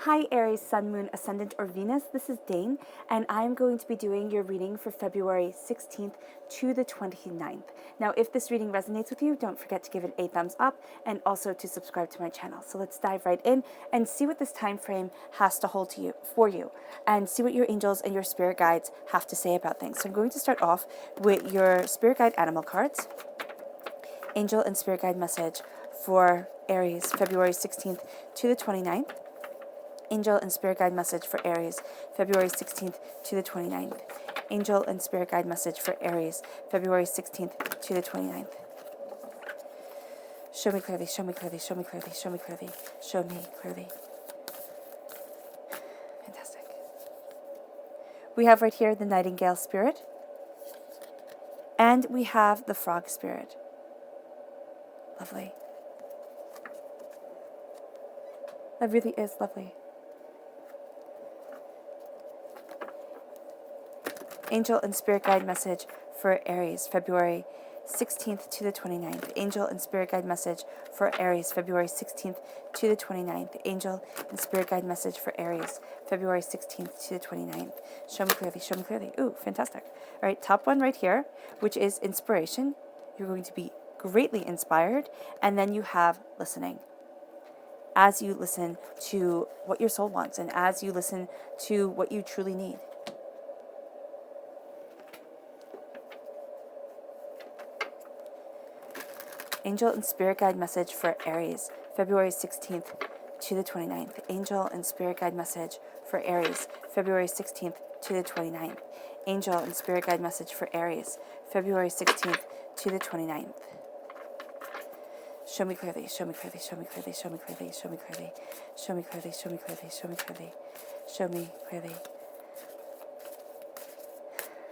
Hi Aries, Sun, Moon, Ascendant, or Venus. This is Dane, and I'm going to be doing your reading for February 16th to the 29th. Now, if this reading resonates with you, don't forget to give it a thumbs up and also to subscribe to my channel. So let's dive right in and see what this time frame has to hold to you for you, and see what your angels and your spirit guides have to say about things. So I'm going to start off with your spirit guide animal cards. Angel and spirit guide message for Aries, February 16th to the 29th. Angel and Spirit Guide message for Aries, February 16th to the 29th. Angel and Spirit Guide message for Aries, February 16th to the 29th. Show me clearly, show me clearly, show me clearly, show me clearly, show me clearly. Fantastic. We have right here the Nightingale Spirit, and we have the Frog Spirit. Lovely. That really is lovely. Angel and Spirit Guide message for Aries, February 16th to the 29th. Angel and Spirit Guide message for Aries, February 16th to the 29th. Angel and Spirit Guide message for Aries, February 16th to the 29th. Show me clearly, show me clearly. Ooh, fantastic. All right, top one right here, which is inspiration. You're going to be greatly inspired. And then you have listening. As you listen to what your soul wants and as you listen to what you truly need. Angel and Spirit Guide message for Aries, February 16th to the 29th. Angel and Spirit Guide message for Aries, February 16th to the 29th. Angel and Spirit Guide message for Aries, February 16th to the 29th. Show me clearly, show me clearly, show me clearly, show me clearly, show me clearly, show me clearly, show me clearly, show me clearly, show me clearly.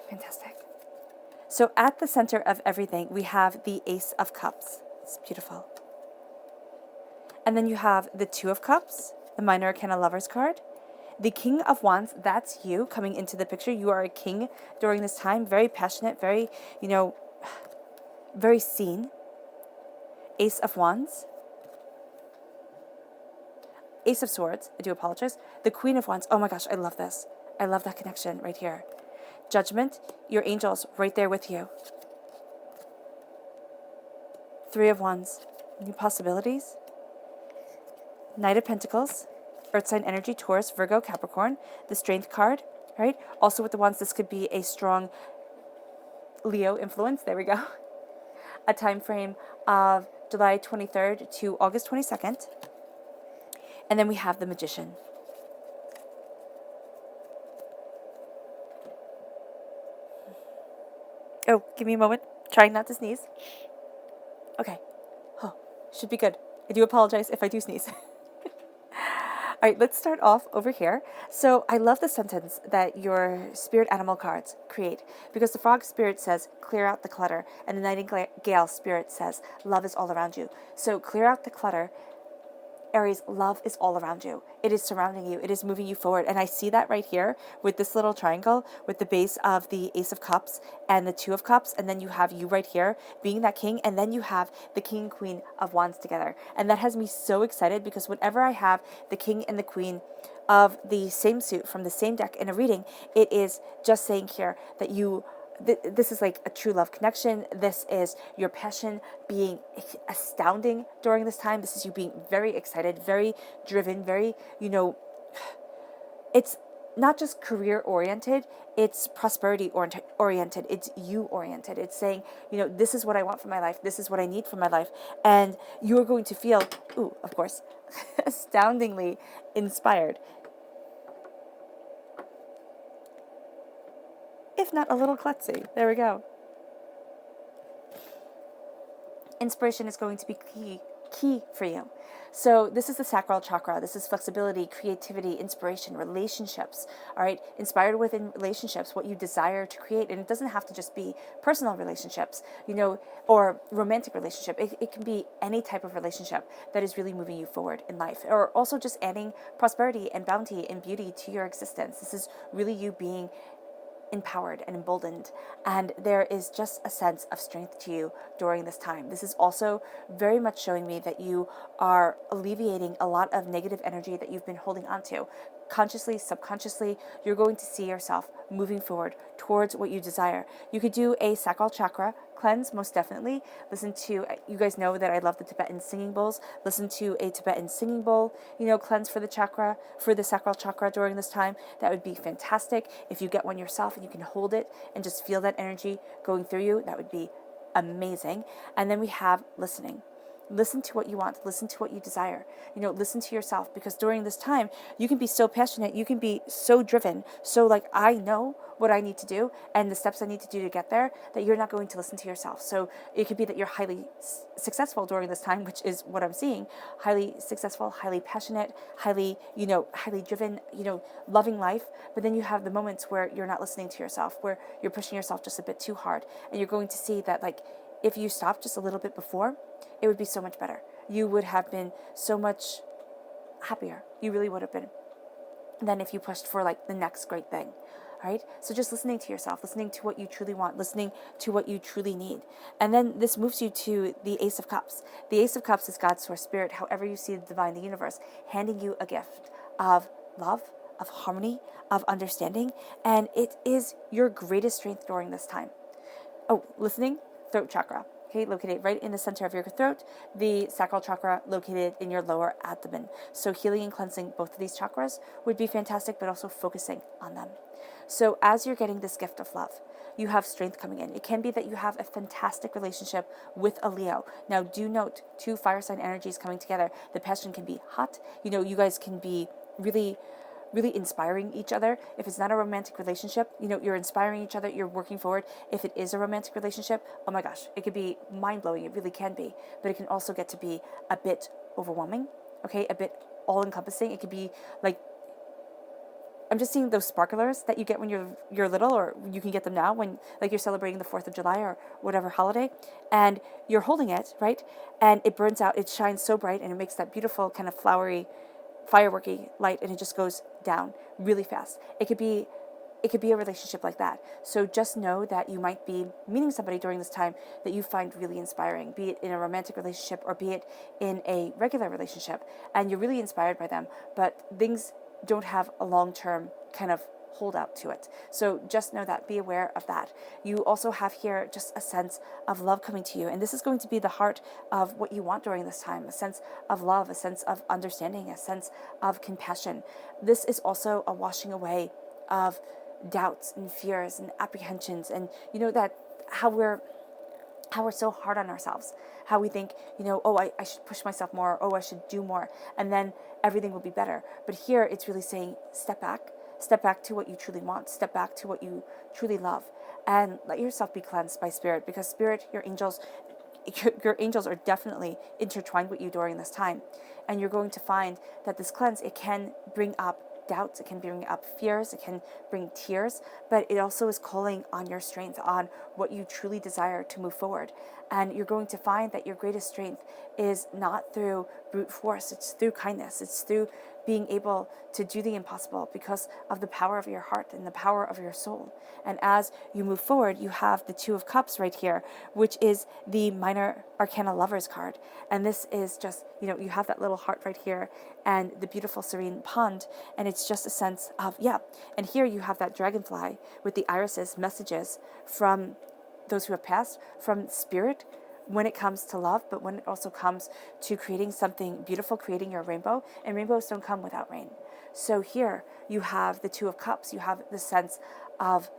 Fantastic. So at the center of everything, we have the Ace of Cups. It's beautiful. And then you have the Two of Cups, the Minor Arcana Lovers card. The King of Wands, that's you coming into the picture. You are a king during this time. Very passionate, very, very seen. Ace of Wands. Ace of Swords, I do apologize. The Queen of Wands, oh my gosh, I love this. I love that connection right here. Judgment, your angels right there with you. Three of Wands, new possibilities. Knight of Pentacles, Earth sign energy, Taurus, Virgo, Capricorn. The Strength card, right? Also with the Wands, this could be a strong Leo influence. There we go. A time frame of July 23rd to August 22nd. And then we have the Magician. Oh, give me a moment. Trying not to sneeze. Okay. Oh, should be good. I do apologize if I do sneeze. All right, let's start off over here. So I love the sentence that your spirit animal cards create, because the Frog Spirit says, clear out the clutter, and the Nightingale Spirit says, love is all around you. So clear out the clutter. Aries, love is all around you. It is surrounding you. It is moving you forward. And I see that right here with this little triangle with the base of the Ace of Cups and the Two of Cups. And then you have you right here being that king. And then you have the King and Queen of Wands together. And that has me so excited, because whenever I have the King and the Queen of the same suit from the same deck in a reading, it is just saying here that this is like a true love connection. This is your passion being astounding during this time. This is you being very excited, very driven, very, it's not just career oriented, it's prosperity oriented, it's you oriented. It's saying, this is what I want for my life, this is what I need for my life. And you're going to feel, of course, astoundingly inspired. If not a little klutzy. There we go. Inspiration is going to be key for you. So this is the sacral chakra. This is flexibility, creativity, inspiration, relationships. All right, inspired within relationships, what you desire to create. And it doesn't have to just be personal relationships, or romantic relationship. It can be any type of relationship that is really moving you forward in life, or also just adding prosperity and bounty and beauty to your existence. This is really you being empowered and emboldened, and there is just a sense of strength to you during this time. This is also very much showing me that you are alleviating a lot of negative energy that you've been holding on to. Consciously, subconsciously, you're going to see yourself moving forward towards what you desire. You could do a sacral chakra cleanse, most definitely. Listen to, you guys know that I love the Tibetan singing bowls. Listen to a Tibetan singing bowl, cleanse for the chakra, for the sacral chakra during this time. That would be fantastic. If you get one yourself and you can hold it and just feel that energy going through you, that would be amazing. And then we have listening. Listen to what you want. Listen to what you desire. Listen to yourself, because during this time, you can be so passionate. You can be so driven. So like, I know what I need to do and the steps I need to do to get there, that you're not going to listen to yourself. So it could be that you're highly successful during this time, which is what I'm seeing. Highly successful, highly passionate, highly driven, loving life. But then you have the moments where you're not listening to yourself, where you're pushing yourself just a bit too hard. And you're going to see that, like, if you stopped just a little bit before, it would be so much better. You would have been so much happier. You really would have been, than if you pushed for like the next great thing. Right? So just listening to yourself, listening to what you truly want, listening to what you truly need. And then this moves you to the Ace of Cups. The Ace of Cups is God's source spirit, however you see the divine, the universe, handing you a gift of love, of harmony, of understanding. And it is your greatest strength during this time. Oh, listening, throat chakra. Okay, located right in the center of your throat, the sacral chakra located in your lower abdomen. So healing and cleansing both of these chakras would be fantastic, but also focusing on them. So as you're getting this gift of love, you have strength coming in. It can be that you have a fantastic relationship with a Leo. Now, do note, two fire sign energies coming together. The passion can be hot. You guys can be really inspiring each other. If it's not a romantic relationship, you're inspiring each other, you're working forward. If it is a romantic relationship, oh my gosh, it could be mind-blowing. It really can be. But it can also get to be a bit overwhelming, okay? A bit all-encompassing. It could be like, I'm just seeing those sparklers that you get when you're little, or you can get them now when like you're celebrating the 4th of July or whatever holiday, and you're holding it, right? And it burns out, it shines so bright, and it makes that beautiful kind of flowery, fireworky light, and it just goes down really fast. It could be a relationship like that. So just know that you might be meeting somebody during this time that you find really inspiring, be it in a romantic relationship or be it in a regular relationship, and you're really inspired by them, but things don't have a long-term kind of hold out to it. So just know that, be aware of that. You also have here just a sense of love coming to you, and this is going to be the heart of what you want during this time, a sense of love, a sense of understanding, a sense of compassion. This is also a washing away of doubts and fears and apprehensions, and that how we're so hard on ourselves, how we think, oh, I should push myself more, oh, I should do more, and then everything will be better. But here it's really saying, step back to what you truly want, step back to what you truly love, and let yourself be cleansed by spirit, because spirit, your angels are definitely intertwined with you during this time. And you're going to find that this cleanse, it can bring up doubts, it can bring up fears, it can bring tears, but it also is calling on your strength, on what you truly desire to move forward. And you're going to find that your greatest strength is not through brute force, it's through kindness, it's through being able to do the impossible because of the power of your heart and the power of your soul. And as you move forward, you have the Two of Cups right here, which is the Minor Arcana Lovers card. And this is just, you have that little heart right here and the beautiful serene pond. And it's just a sense of, And here you have that dragonfly with the irises, messages from those who have passed, from spirit, when it comes to love, but when it also comes to creating something beautiful, creating your rainbow, and rainbows don't come without rain. So here you have the Two of Cups, you have the sense of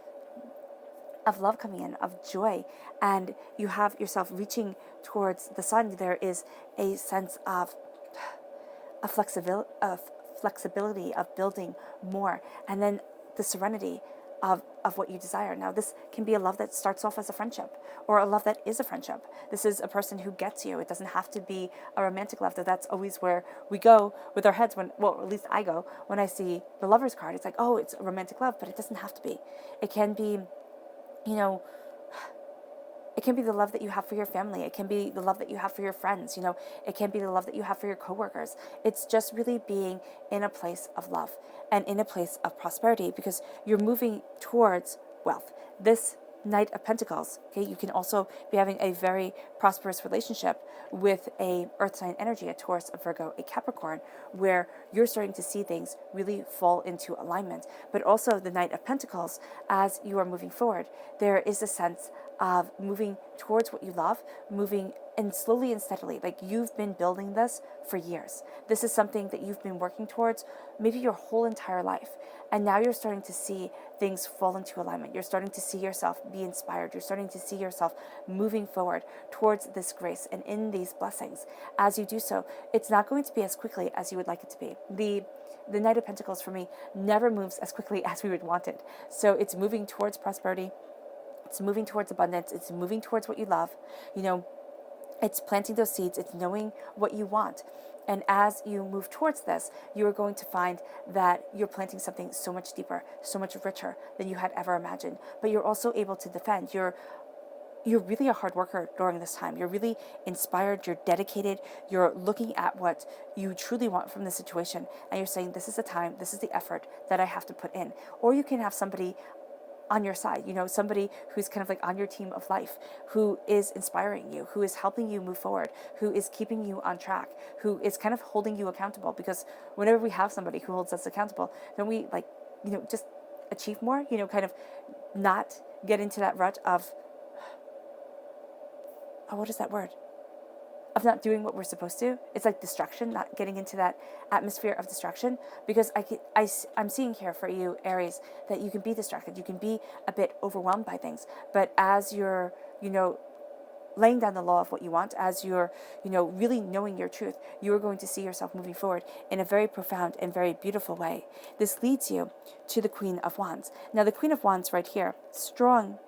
love coming in, of joy, and you have yourself reaching towards the sun. There is a sense of flexibility of building more, and then the serenity of what you desire. Now, this can be a love that starts off as a friendship, or a love that is a friendship. This is a person who gets you. It doesn't have to be a romantic love, though that's always where we go with our heads when, well, at least I go, when I see the Lover's card. It's like, oh, it's a romantic love, but it doesn't have to be. It can be, it can be the love that you have for your family. It can be the love that you have for your friends. It can be the love that you have for your coworkers. It's just really being in a place of love and in a place of prosperity, because you're moving towards wealth. This Knight of Pentacles, okay, you can also be having a very prosperous relationship with a earth sign energy, a Taurus, a Virgo, a Capricorn, where you're starting to see things really fall into alignment. But also the Knight of Pentacles, as you are moving forward, there is a sense of moving towards what you love, moving and slowly and steadily. Like, you've been building this for years. This is something that you've been working towards maybe your whole entire life. And now you're starting to see things fall into alignment. You're starting to see yourself be inspired. You're starting to see yourself moving forward towards this grace and in these blessings. As you do so, it's not going to be as quickly as you would like it to be. The Knight of Pentacles for me never moves as quickly as we would want it. So it's moving towards prosperity. It's moving towards abundance. It's moving towards what you love. It's planting those seeds. It's knowing what you want. And as you move towards this, you are going to find that you're planting something so much deeper, so much richer than you had ever imagined. But you're also able to defend. You're really a hard worker during this time. You're really inspired. You're dedicated. You're looking at what you truly want from the situation. And you're saying, this is the time, this is the effort that I have to put in. Or you can have somebody on your side, somebody who's kind of like on your team of life, who is inspiring you, who is helping you move forward, who is keeping you on track, who is kind of holding you accountable. Because whenever we have somebody who holds us accountable, then we just achieve more, kind of not get into that rut of, what is that word? Of not doing what we're supposed to. It's like distraction, not getting into that atmosphere of distraction. Because I'm seeing here for you, Aries, that you can be distracted. You can be a bit overwhelmed by things. But as you're, laying down the law of what you want, as you're, really knowing your truth, you are going to see yourself moving forward in a very profound and very beautiful way. This leads you to the Queen of Wands. Now, the Queen of Wands right here, strong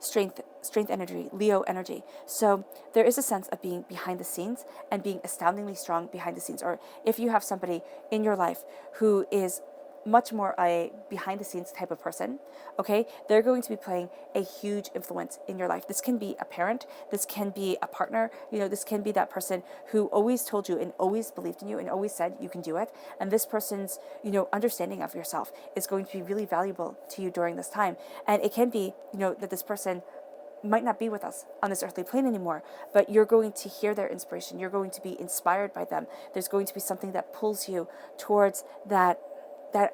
strength energy, Leo energy. So there is a sense of being behind the scenes and being astoundingly strong behind the scenes. Or if you have somebody in your life who is much more a behind the scenes type of person, okay, they're going to be playing a huge influence in your life. This can be a parent, this can be a partner, this can be that person who always told you and always believed in you and always said you can do it. And this person's, understanding of yourself is going to be really valuable to you during this time. And it can be, that this person might not be with us on this earthly plane anymore, but you're going to hear their inspiration. You're going to be inspired by them. There's going to be something that pulls you towards that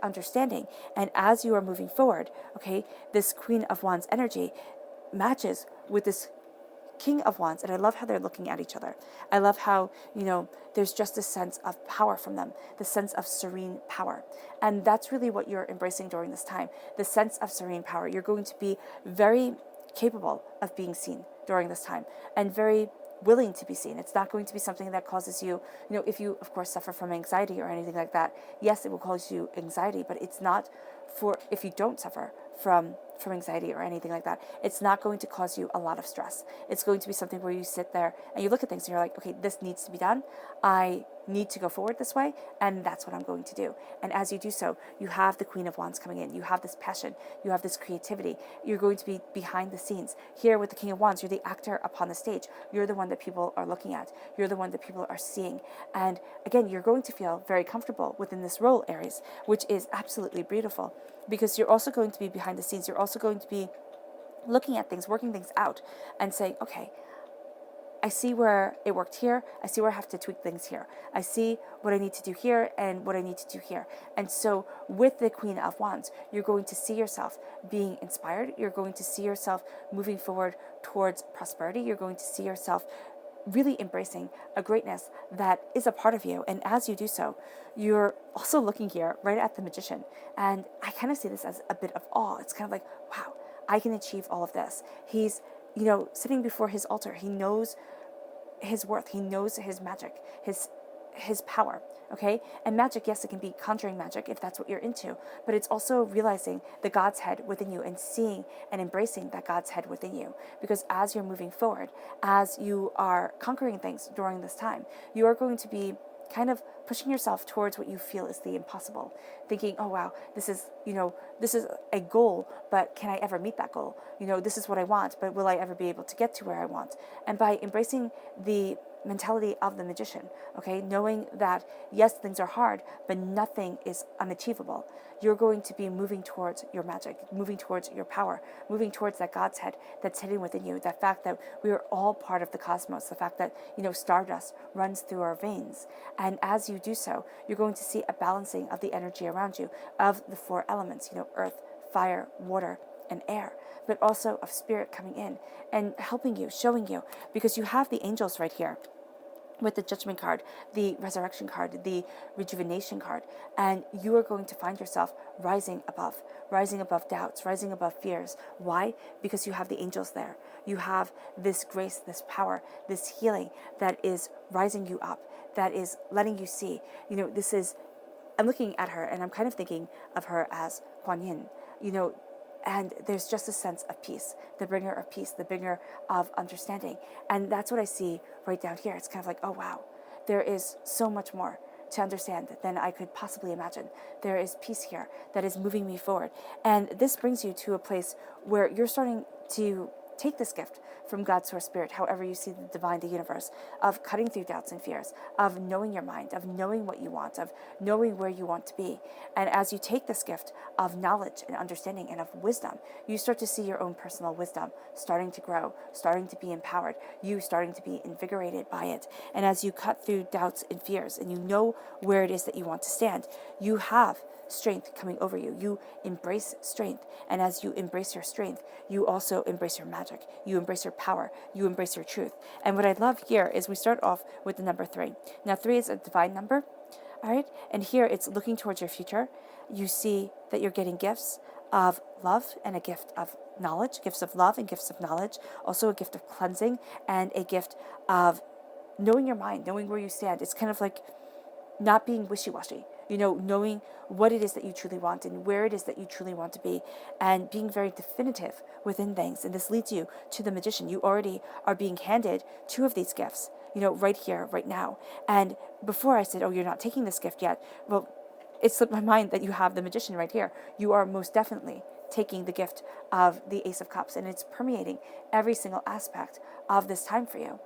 understanding. And as you are moving forward, okay, this Queen of Wands energy matches with this King of Wands. And I love how they're looking at each other. I love how, there's just a sense of power from them, the sense of serene power. And that's really what you're embracing during this time, the sense of serene power. You're going to be very capable of being seen during this time and very willing to be seen. It's not going to be something that causes you, if you, of course, suffer from anxiety or anything like that, yes, it will cause you anxiety, but it's not for, if you don't suffer from anxiety or anything like that, it's not going to cause you a lot of stress. It's going to be something where you sit there and you look at things and you're like, okay, this needs to be done. I need to go forward this way, and that's what I'm going to do. And as you do so, you have the Queen of Wands coming in. You have this passion. You have this creativity. You're going to be behind the scenes. Here with the King of Wands, you're the actor upon the stage. You're the one that people are looking at. You're the one that people are seeing. And again, you're going to feel very comfortable within this role, Aries, which is absolutely beautiful, because you're also going to be behind the scenes. You're also going to be looking at things, working things out, and saying, okay, I see where it worked here. I see where I have to tweak things here. I see what I need to do here and what I need to do here. And so with the Queen of Wands, you're going to see yourself being inspired. You're going to see yourself moving forward towards prosperity. You're going to see yourself really embracing a greatness that is a part of you. And as you do so, you're also looking here right at the Magician. And I kind of see this as a bit of awe. It's kind of like, wow, I can achieve all of this. He's, sitting before his altar. He knows his worth. He knows his magic, his power. Okay? And magic, yes, it can be conjuring magic if that's what you're into, but it's also realizing the God's head within you and seeing and embracing that God's head within you. Because as you're moving forward, as you are conquering things during this time, you are going to be kind of pushing yourself towards what you feel is the impossible, thinking, oh wow, this is a goal, but can I ever meet that goal? This is what I want, but will I ever be able to get to where I want? And by embracing the mentality of the magician, okay? Knowing that, yes, things are hard, but nothing is unachievable. You're going to be moving towards your magic, moving towards your power, moving towards that God's head that's hidden within you, that fact that we are all part of the cosmos, the fact that, stardust runs through our veins. And as you do so, you're going to see a balancing of the energy around you, of the four elements, earth, fire, water, and air, but also of spirit coming in and helping you, showing you, because you have the angels right here with the judgment card, the resurrection card, the rejuvenation card, and you are going to find yourself rising above doubts, rising above fears. Why? Because you have the angels there. You have this grace, this power, this healing that is rising you up, that is letting you see, I'm looking at her and I'm kind of thinking of her as Kuan Yin, and there's just a sense of peace, the bringer of peace, the bringer of understanding. And that's what I see right down here. It's kind of like, oh, wow, there is so much more to understand than I could possibly imagine. There is peace here that is moving me forward. And this brings you to a place where you're starting to take this gift from God's source spirit, however you see the divine, the universe, of cutting through doubts and fears, of knowing your mind, of knowing what you want, of knowing where you want to be. And as you take this gift of knowledge and understanding and of wisdom, you start to see your own personal wisdom starting to grow, starting to be empowered, you starting to be invigorated by it. And as you cut through doubts and fears and you know where it is that you want to stand, you have strength coming over you. You embrace strength. And as you embrace your strength, you also embrace your magic. You embrace your power. You embrace your truth. And what I love here is we start off with the number 3. Now, 3 is a divine number. All right. And here it's looking towards your future. You see that you're getting gifts of love and a gift of knowledge, gifts of love and gifts of knowledge, also a gift of cleansing and a gift of knowing your mind, knowing where you stand. It's kind of like not being wishy-washy, knowing what it is that you truly want and where it is that you truly want to be, and being very definitive within things. And this leads you to the magician. You already are being handed 2 of these gifts, right here, right now. And before I said, oh, you're not taking this gift yet, well, it slipped my mind that you have the magician right here. You are most definitely taking the gift of the Ace of Cups, and it's permeating every single aspect of this time for you.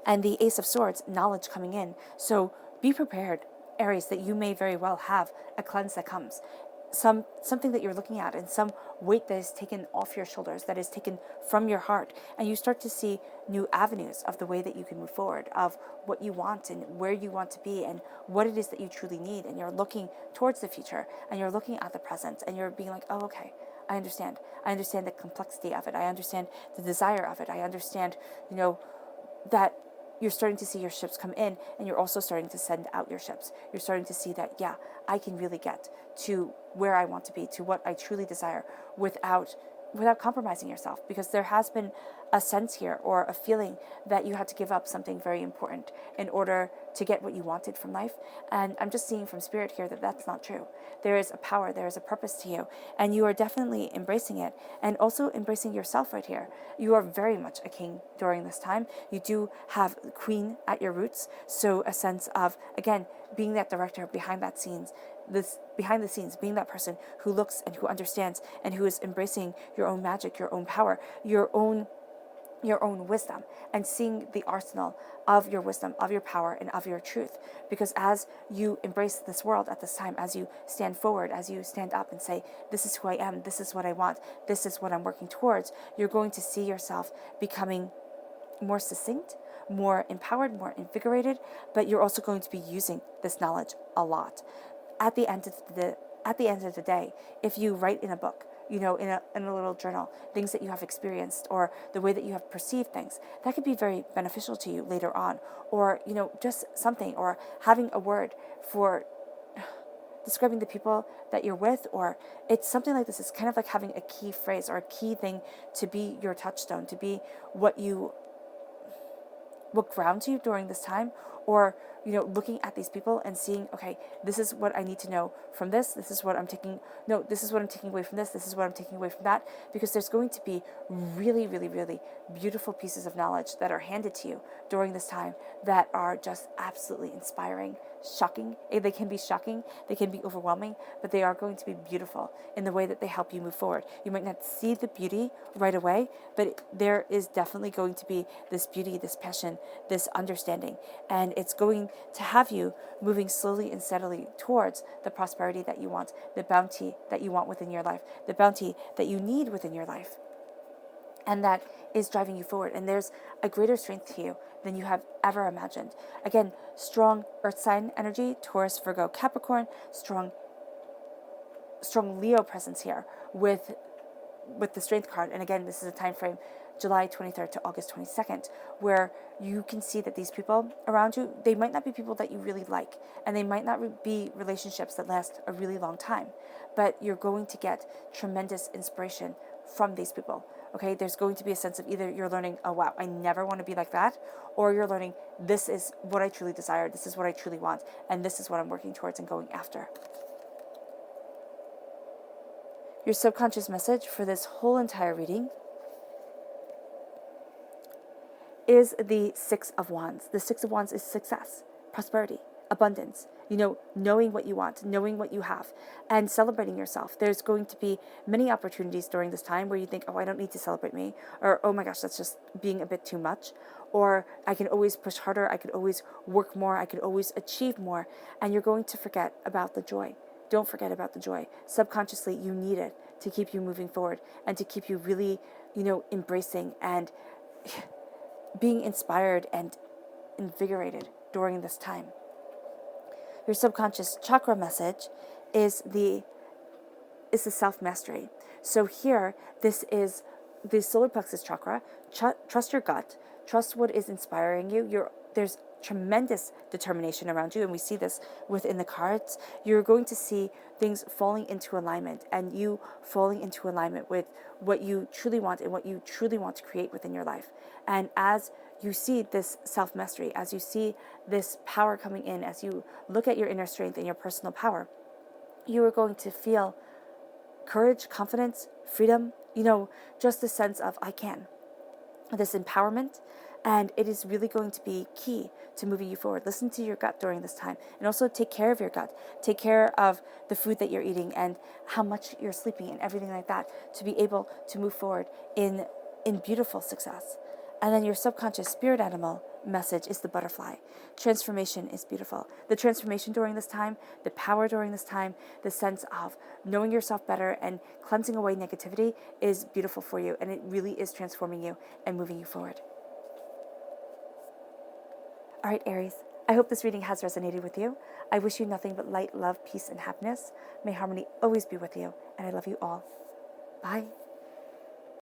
And the Ace of Swords, knowledge coming in. So be prepared, Aries, that you may very well have a cleanse that comes. Something that you're looking at and some weight that is taken off your shoulders, that is taken from your heart. And you start to see new avenues of the way that you can move forward, of what you want and where you want to be and what it is that you truly need. And you're looking towards the future and you're looking at the present and you're being like, oh, okay, I understand. I understand the complexity of it. I understand the desire of it. I understand, that you're starting to see your ships come in and you're also starting to send out your ships. You're starting to see that, yeah, I can really get to where I want to be, to what I truly desire without compromising yourself, because there has been a sense here or a feeling that you had to give up something very important in order to get what you wanted from life. And I'm just seeing from spirit here that that's not true. There is a power, there is a purpose to you, and you are definitely embracing it and also embracing yourself right here. You are very much a king during this time. You do have queen at your roots, so a sense of, again, being that director behind the scenes, being that person who looks and who understands and who is embracing your own magic, your own power, your own wisdom, and seeing the arsenal of your wisdom, of your power, and of your truth. Because as you embrace this world at this time, as you stand forward, as you stand up and say, this is who I am, this is what I want, this is what I'm working towards, you're going to see yourself becoming more succinct, more empowered, more invigorated, but you're also going to be using this knowledge a lot. At the end of the day, if you write in a book, in a little journal, things that you have experienced or the way that you have perceived things, that could be very beneficial to you later on. Or, just something, or having a word for describing the people that you're with, or it's something like this. It's kind of like having a key phrase or a key thing to be your touchstone, to be what grounds you during this time, or, looking at these people and seeing, okay, this is what I need to know from this. This is what I'm taking. No, this is what I'm taking away from this. This is what I'm taking away from that. Because there's going to be really, really, really beautiful pieces of knowledge that are handed to you during this time that are just absolutely inspiring, shocking. They can be shocking, they can be overwhelming, but they are going to be beautiful in the way that they help you move forward. You might not see the beauty right away, but there is definitely going to be this beauty, this passion, this understanding, and it's going to have you moving slowly and steadily towards the prosperity that you want, the bounty that you want within your life, the bounty that you need within your life. And that is driving you forward. And there's a greater strength to you than you have ever imagined. Again, strong earth sign energy, Taurus, Virgo, Capricorn, strong Leo presence here with the strength card. And again, this is a time frame, July 23rd to August 22nd, where you can see that these people around you, they might not be people that you really like, and they might not be relationships that last a really long time, but you're going to get tremendous inspiration from these people. Okay, there's going to be a sense of either you're learning, oh wow, I never want to be like that, or you're learning, this is what I truly desire, this is what I truly want, and this is what I'm working towards and going after. Your subconscious message for this whole entire reading is the Six of Wands. The Six of Wands is success, prosperity, abundance, knowing what you want, knowing what you have, and celebrating yourself. There's going to be many opportunities during this time where you think, oh, I don't need to celebrate me, or oh my gosh, that's just being a bit too much, or I can always push harder, I could always work more, I could always achieve more, and you're going to forget about the joy. Don't forget about the joy. Subconsciously, you need it to keep you moving forward and to keep you really, embracing and being inspired and invigorated during this time. Your subconscious chakra message is the self-mastery. So here, this is the solar plexus chakra. Trust your gut. Trust what is inspiring you. There's tremendous determination around you, and we see this within the cards. You're going to see things falling into alignment, and you falling into alignment with what you truly want and what you truly want to create within your life. And as you see this self-mastery, as you see this power coming in, as you look at your inner strength and your personal power, you are going to feel courage, confidence, freedom, just a sense of I can, this empowerment. And it is really going to be key to moving you forward. Listen to your gut during this time, and also take care of your gut. Take care of the food that you're eating and how much you're sleeping and everything like that to be able to move forward in beautiful success. And then your subconscious spirit animal message is the butterfly. Transformation is beautiful. The transformation during this time, the power during this time, the sense of knowing yourself better and cleansing away negativity is beautiful for you, and it really is transforming you and moving you forward. All right, Aries, I hope this reading has resonated with you. I wish you nothing but light, love, peace, and happiness. May harmony always be with you, and I love you all. Bye.